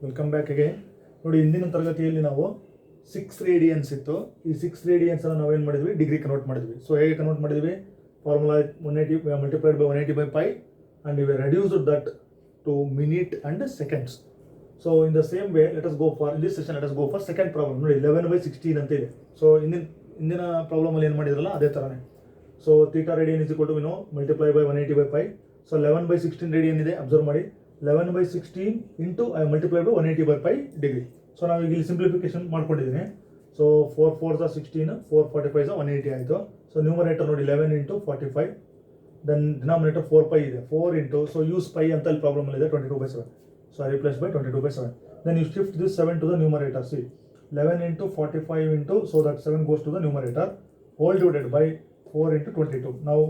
Welcome back again. ನೋಡಿ, ಇಂದಿನ ತರಗತಿಯಲ್ಲಿ ನಾವು 6 ರೇಡಿಯನ್ಸ್ ಇತ್ತು. ಈ 6 ರೇಡಿಯನ್ಸ್ ಅನ್ನು ನಾವೇನು ಮಾಡಿದ್ವಿ, ಡಿಗ್ರಿ ಕನ್ವರ್ಟ್ ಮಾಡಿದ್ವಿ. ಸೊ ಹೇಗೆ ಕನ್ವರ್ಟ್ ಮಾಡಿದ್ವಿ? Formula 180 multiplied by 180 by pi and we reduced that to minute and seconds. So in the same way let us go for in this session, let us go for second problem. ನೋಡಿ, 11/16 ಅಂತ ಇದೆ. So ಇಂದಿನ problem ಅಲ್ಲಿ ಏನು ಮಾಡಿದ್ರಲ್ಲ ಅದೇ ತರನೇ. So theta radian is equal to multiply by 180 by pi. So 11/16 radian ಇದೆ, ಅಬ್ಸರ್ವ್ ಮಾಡಿ. 11/16 into multiply by 180 by pi degree. So ನಾವು ಈಗ ಇಲ್ಲಿ ಸಿಂಪ್ಲಿಫಿಕೇಶನ್ ಮಾಡ್ಕೊಂಡಿದ್ದೀನಿ. ಸೊ 4 4 16, 4 45 180 ಆಯಿತು. ಸೊ ನ್ಯೂಮರೇಟರ್ ನೋಡಿ 11 ಇಂಟು 45, ದೆನ್ ಡಿನಾಮಿನೇಟರ್ 4 ಪೈ ಇದೆ, 4 ಇಂಟು, ಸೊ ಯೂಸ್ ಪೈ ಅಂತ ಅಲ್ಲಿ ಪ್ರಾಬ್ಲಮ್ ಇದೆ, 22/7. So I replace by 22/7. Then you shift this 7 to the numerator. See 11 into 45 into, so that 7 goes to the numerator, whole divided by 4 into 22. Now,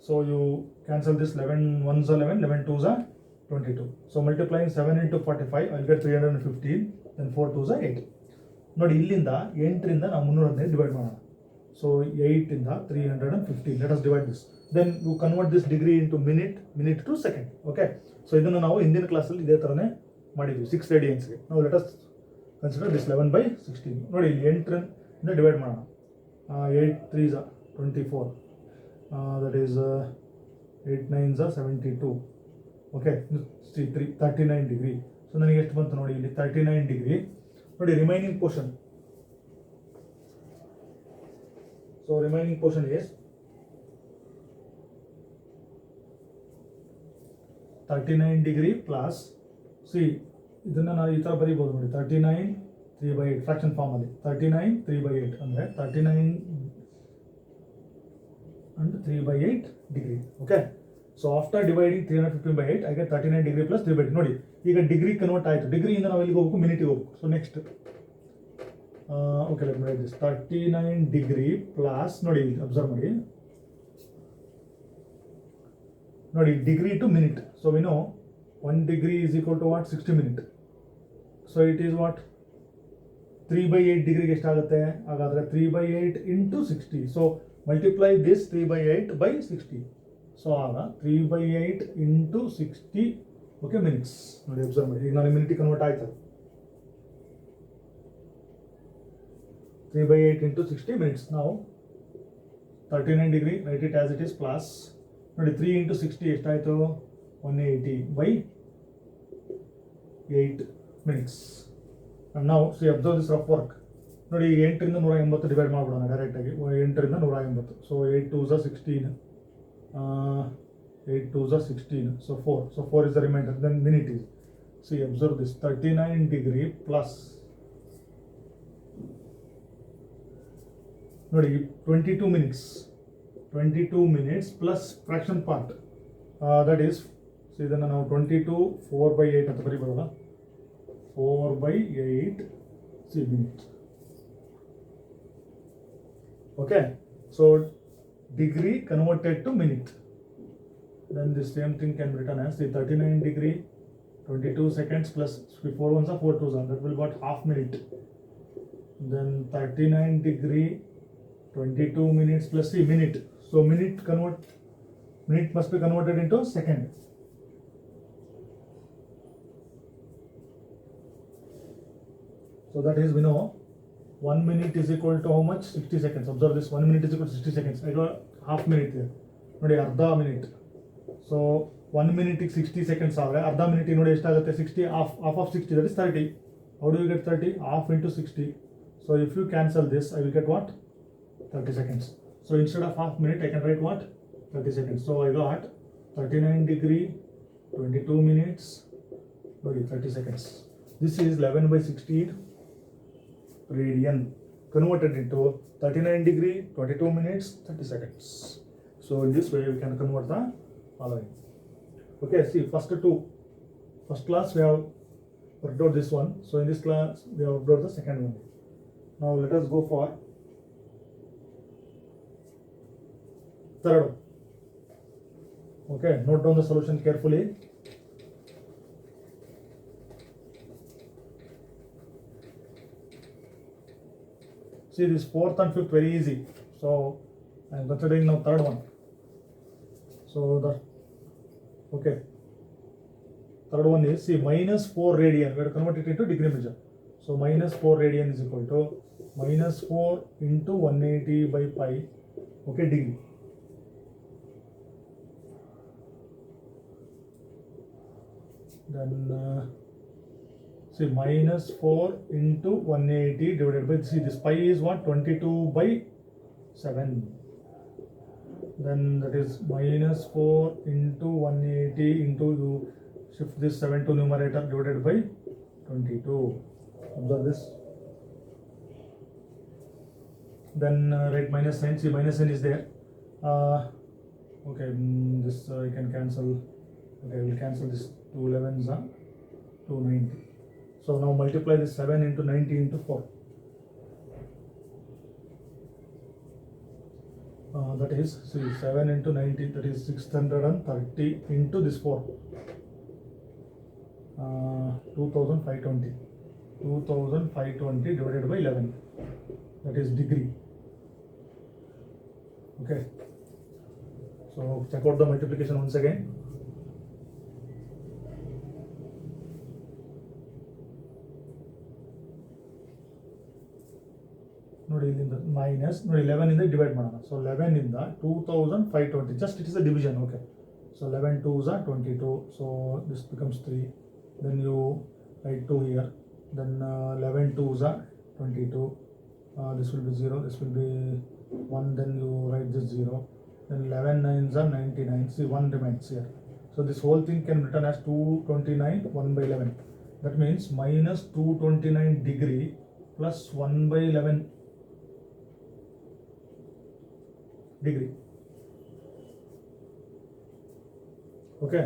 so you cancel this, 11 1s are 11, 11 2s are 22. So multiplying 7 into 45, I'll get 315, then 4 2s are 8. ನೋಡಿ, ಇಲ್ಲಿಂದ 8ರಿಂದ ನಾವು 315 divide ಮಾಡೋಣ. So 8 ಇಂದ 315, let us divide this. Then you convert this degree into minute to second. Okay, so ಇದನ್ನು ನಾವು ಹಿಂದಿನ ಕ್ಲಾಸಲ್ಲಿ ಇದೇ ಥರನೇ ಮಾಡಿದ್ವಿ 6 ರೇಡಿಯನ್ಸ್ಗೆ. ನಾವು ಲೆಟ್ ಅಸ್ ಕನ್ಸಿಡರ್ ದಿಸ್ 11/16. ನೋಡಿ, ಇಲ್ಲಿ 8ರಿಂದ ಡಿವೈಡ್ ಮಾಡೋಣ. 8 3s are 24, that is 8 9s are 72. Okay, 39 degree. So ನನಗೆ ಎಷ್ಟು ಬಂತು ನೋಡಿ, ಇಲ್ಲಿ 39 ಡಿಗ್ರಿ. ನೋಡಿ, remaining portion. So remaining portion is 39 degree plus, C ಇದನ್ನು ನಾವು ಈ ಥರ ಬರೀಬೋದು ನೋಡಿ, 39 3/8 ಫ್ರಾಕ್ಷನ್ ಫಾರ್ಮಲ್ಲಿ. 39 3/8 ಅಂದರೆ 39 and 3/8 degree. Okay, so after dividing 315 by 8, I get 39 degree plus 3/8. ನೋಡಿ, ಈಗ ಡಿಗ್ರಿ ಕನ್ವರ್ಟ್ ಆಯಿತು. ಡಿಗ್ರಿಯಿಂದ ನಾವು ಎಲ್ಲಿಗೆ ಹೋಗ್ಬೇಕು, ಮಿನಿಟಿಗೆ ಹೋಗ್ಬೇಕು. So next, okay, let me write this. 39 degree plus, ನೋಡಿ ಅಬ್ಸರ್ವ್ ಮಾಡಿ, ನೋಡಿ degree to minute. So we know 1 degree is equal to what, 60 minute. So it is what, 3/8 ಡಿಗ್ರಿಗೆ ಎಷ್ಟಾಗುತ್ತೆ ಹಾಗಾದರೆ, 3/8 into 60. So multiply this 3/8 by 60. So ಆಗ 3/8 into 60, okay, minutes. ನೋಡಿ observe ಮಾಡಿ, ಈಗ ನಾನು ಮಿನಿಟಿಗೆ ಕನ್ವರ್ಟ್ ಆಯ್ತು. 3/8 into 60 ಮಿನಿಟ್ಸ್. ನಾವು 39 degree, right it as it is, plus ನೋಡಿ 3 into 60 ಎಷ್ಟಾಯಿತು, 180 by 8 ಮಿನಿಟ್ಸ್. ಅಂಡ್ ನಾವು C observe this rough work. ನೋಡಿ, 8ರಿಂದ 180 ಡಿವೈಡ್ ಮಾಡಿಬಿಡೋಣ ಡೈರೆಕ್ಟಾಗಿ. 8ರಿಂದ 180. So 8 2s are 16, 8 2s are 16. So 4. So 4 is the remainder. Then minute is, see observe this, 39 degree plus, ನೋಡಿ 22 minutes. 22 minutes plus fraction part, that is, so ಇದನ್ನು ನಾವು 22 4/8 ಅಂತ ಬರೀಬೋದಲ್ಲ, 4/8 C minute. Okay, so degree converted to minute. Then the same thing can be written as the 39 degree 22 seconds plus 4 1s are 4 2s are, that will got half minute. Then 39 degree 22 minutes plus the minute. So minute must be converted into second. So that is, we know 1 minute is equal to how much, 60 seconds. Observe this, 1 minute is equal to 60 seconds. I got half minute here. ನೋಡಿ, ಅರ್ಧ minute. So 1 minute 60 seconds ಆದರೆ ಅರ್ಧ minute ನೋಡಿ ಎಷ್ಟಾಗುತ್ತೆ, 60, half of 60, that is 30. How do you get 30? Half into 60. So if you cancel this, I will get what, 30 seconds. So instead of half minute, I can write what, 30 seconds. So I got 39 degree 22 minutes, ನೋಡಿ 30 seconds. This is 11/16 radian converted into 39 degree 22 minutes 30 seconds. So in this way we can convert the following. Okay, see, first class we have worked out this one. So in this class we have worked out the second one. Now let us go for third. Okay, note down the solution carefully. See, this 4th and 5th very easy. So I am considering now third one. So the, okay, third one is, see, minus 4 radian. We have to convert it into degree measure. So minus 4 radian is equal to minus 4 into 180 by pi, okay, degree. Then see, minus 4 into 180 divided by, see, this pi is what, 22 by 7. Then that is minus 4 into 180 into, you shift this 7 to numerator, divided by 22. Observe this. Then write minus sign. See, minus sign is there. Okay, this I can cancel. Okay, I will cancel this. 2 11s are 290. So now multiply this 7 into 90 into 4. That is, see, 7 into 90, that is 630 into this 4. 2520. 2520 divided by 11. That is degree. Okay. So check out the multiplication once again. ನೋಡಿ ಇಲ್ಲಿಂದ minus ನೋಡಿ 11 ಇಂದ divide ಮಾಡೋಣ. So 11 ಇಂದ 2520, just it is a division. Okay, so 11 2s are 22, so this becomes 3. Then you write 2 here. Then 11 2s are 22. This will be 0, this will be 1. Then you write this 0. Then 11 9s are 99. See, 1 remains here. So this whole thing can be written as 229 1 by 11. That means minus 229 degree plus 1 by 11 degree. Okay,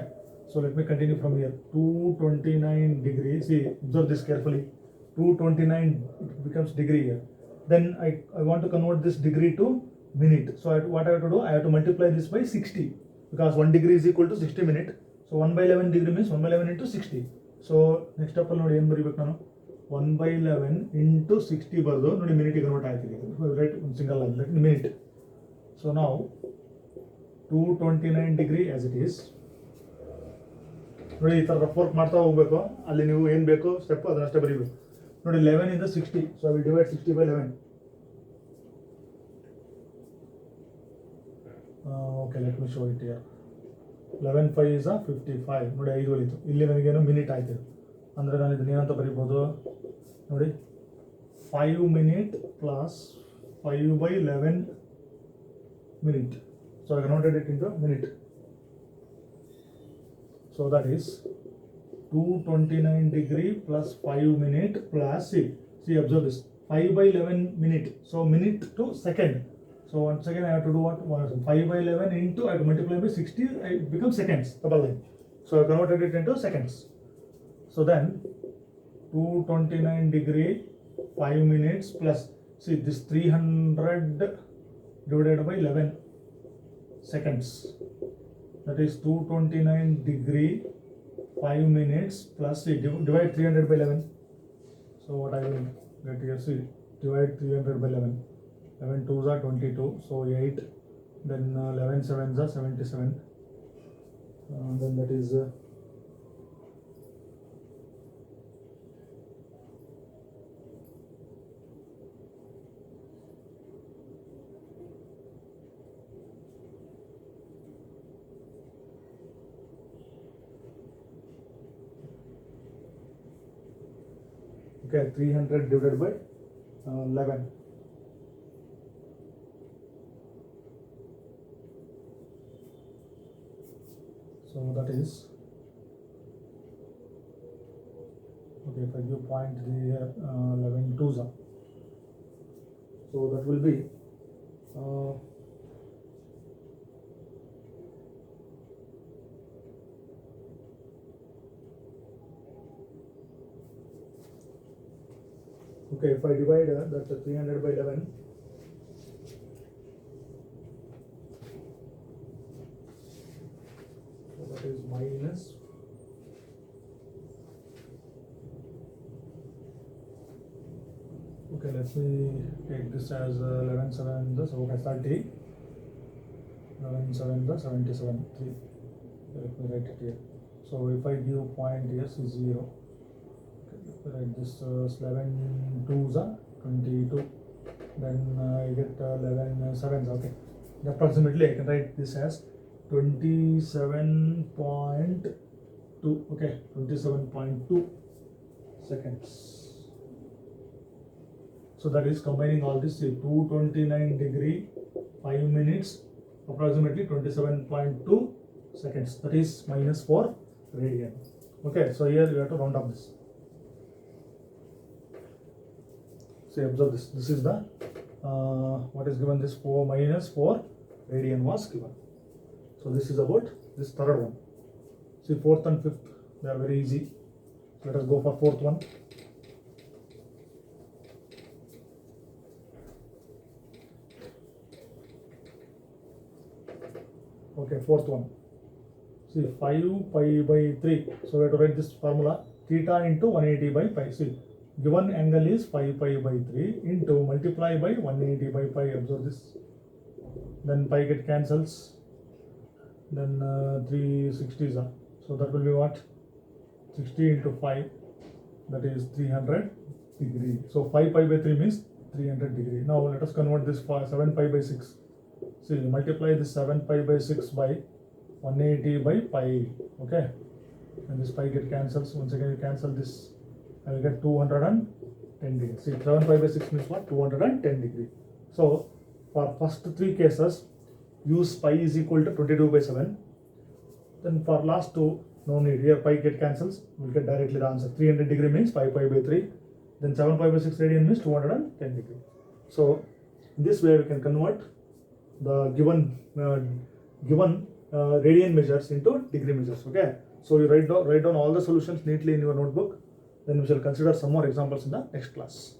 so let me continue from here. 229 degree. See, observe this carefully. 229 becomes degree here. Then I want to convert this degree to minute. So what I have to do, I have to multiply this by 60, because 1 degree is equal to 60 minute. So 1 by 11 degree means 1 by 11 into 60. So next step ಅಲ್ಲಿ ನೋಡಿ ಏನು ಬರೀಬೇಕು ನಾನು, 1 by 11 into 60 ಬರೆದು ನೋಡಿ ಮಿನಿಟಿಗೆ convert ಆಗ್ತಿದೆ. Right, ಒಂದು single line, that minute. So now 229 degree as it is. ನೋಡಿ ಈ ಥರ ರಫ್ ವರ್ಕ್ ಮಾಡ್ತಾ ಹೋಗ್ಬೇಕು. ಅಲ್ಲಿ ನೀವು ಏನು ಬೇಕು ಸ್ಟೆಪ್ ಅದನ್ನಷ್ಟೇ ಬರೀಬೇಕು. ನೋಡಿ 11 ಇಂದ 60, so I will divide 60 by 11. Okay, let me show it here. 11 5 is 55. ನೋಡಿ 5 ಉಳಿತು. ಇಲ್ಲಿ ನನಗೇನು ಮಿನಿಟ್ ಆಯ್ತು. ಅಂದರೆ ನಾನು ಇದನ್ನ ಏನಂತ ಬರೀಬೋದು ನೋಡಿ, 5 minute plus 5 by 11 minute. So I converted it into minute. So that is 229 degree plus 5 minute plus, see, observe this, 5 by 11 minute. So minute to second. So once again I have to do what, 5 by 11 into, I have to multiply by 60, it becomes seconds, double line. So I converted it into seconds. So then 229 degree 5 minutes plus, see, this 300 divided by 11 seconds, that is 229 degree 5 minutes plus, see, divide 300 by 11. So what I will get here, see, divide 300 by 11. 11 2s are 22, so 8. Then 11 7s are 77. Then that is okay, 300 divided by 11. So that is, okay, if I give point here, 11 2s are, so that will be okay, if I divide that 300 by 11, so that is minus, okay, let me take this as 11 7, so okay, 30, 11 7 the 77 3. Let me write it here. So if I give point here, is 0. Write this 11 2s are 22. Then I get 11 7s. Okay. Approximately I can write this as 27.2. Okay, 27.2 seconds. So that is combining all this 229 degree 5 minutes approximately 27.2 seconds. That is minus 4 radian. Okay, so here you have to round up this. So observe this. This is the what is given, this 4 minus 4 radian was given. So this is about this third one. See, fourth and fifth, they are very easy. Let us go for fourth one. Okay, fourth one. See, 5 pi by 3. So we have to write this formula, theta into 180 by pi. See, given angle is 5 pi by 3 into multiply by 180 by pi. Observe this. Then pi get cancels. Then 360s are. So that will be what? 60 into 5. That is 300 degree. So 5 pi by 3 means 300 degree. Now let us convert this for 7 pi by 6. See, multiply this 7 pi by 6 by 180 by pi. Okay. And this pi get cancels. Once again you cancel this. I will get 210 degree. See, 7 pi by 6 means what? 210 degree. So for first three cases, use pi is equal to 22 by 7. Then for last two, no need. Here pi get cancels. We'll get directly the answer. 300 degree means 5 pi by 3. Then 7 pi by 6 radian means 210 degree. So in this way we can convert the given radian measures into degree measures. Okay. So you write down all the solutions neatly in your notebook. Then we shall consider some more examples in the next class.